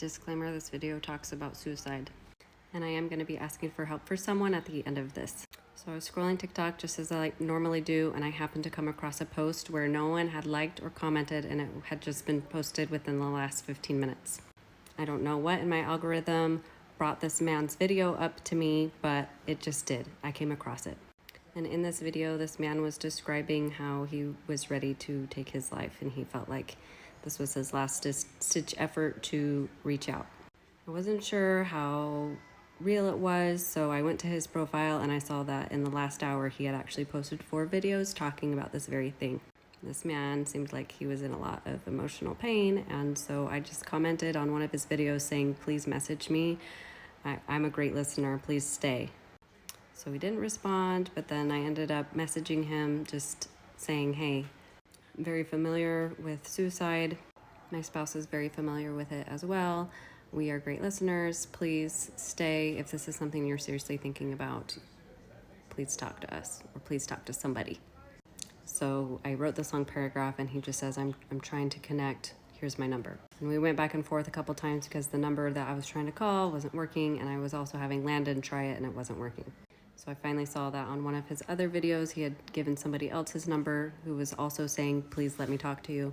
Disclaimer, this video talks about suicide, and I am going to be asking for help for someone at the end of this. So I was scrolling TikTok just as I normally do, and I happened to come across a post where no one had liked or commented, and it had just been posted within the last 15 minutes. I don't know what in my algorithm brought this man's video up to me, but it just did. I came across it. And in this video, this man was describing how he was ready to take his life, and he felt like this was his last ditch effort to reach out. I wasn't sure how real it was, so I went to his profile and I saw that in the last hour he had actually posted 4 videos talking about this very thing. This man seemed like he was in a lot of emotional pain, and so I just commented on one of his videos saying, "Please message me. I'm a great listener. Please stay." So he didn't respond, but then I ended up messaging him just saying, "Hey, I'm very familiar with suicide. My spouse is very familiar with it as well. We are great listeners. Please stay. If this is something you're seriously thinking about, please talk to us, or please talk to somebody." So I wrote this long paragraph, and he just says, I'm trying to connect. Here's my number. And we went back and forth a couple times because the number that I was trying to call wasn't working, and I was also having Landon try it and it wasn't working. So I finally saw that on one of his other videos, he had given somebody else his number who was also saying, "Please let me talk to you."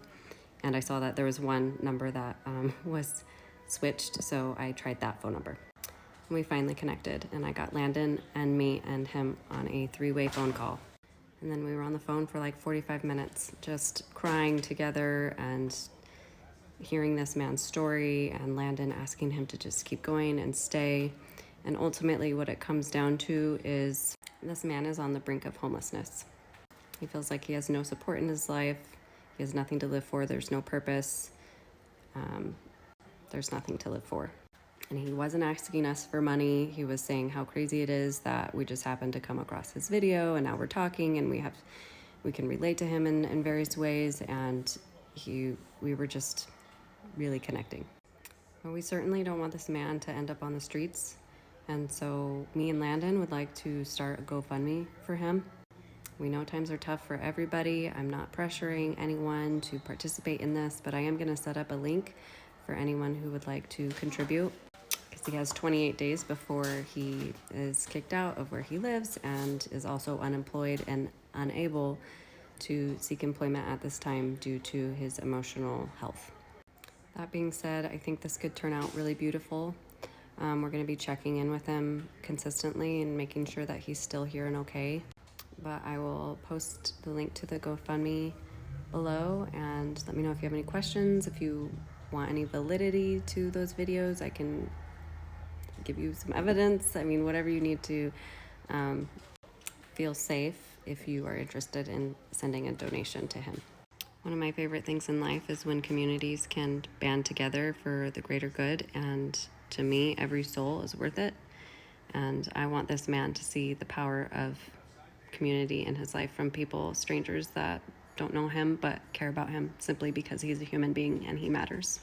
And I saw that there was one number that was switched, so I tried that phone number. And we finally connected, and I got Landon and me and him on a 3-way phone call. And then we were on the phone for like 45 minutes, just crying together and hearing this man's story, and Landon asking him to just keep going and stay. And ultimately what it comes down to is this man is on the brink of homelessness. He feels like he has no support in his life. He has nothing to live for. There's no purpose. There's nothing to live for. And he wasn't asking us for money. He was saying how crazy it is that we just happened to come across his video, and now we're talking, and we can relate to him in various ways, and we were just really connecting. But we certainly don't want this man to end up on the streets. And so me and Landon would like to start a GoFundMe for him. We know times are tough for everybody. I'm not pressuring anyone to participate in this, but I am going to set up a link for anyone who would like to contribute, because he has 28 days before he is kicked out of where he lives and is also unemployed and unable to seek employment at this time due to his emotional health. That being said, I think this could turn out really beautiful. We're going to be checking in with him consistently and making sure that he's still here and okay. But I will post the link to the GoFundMe below, and let me know if you have any questions. If you want any validity to those videos, I can give you some evidence. I mean, whatever you need to feel safe if you are interested in sending a donation to him. One of my favorite things in life is when communities can band together for the greater good, and to me, every soul is worth it. And I want this man to see the power of community in his life from people, strangers that don't know him but care about him simply because he's a human being and he matters.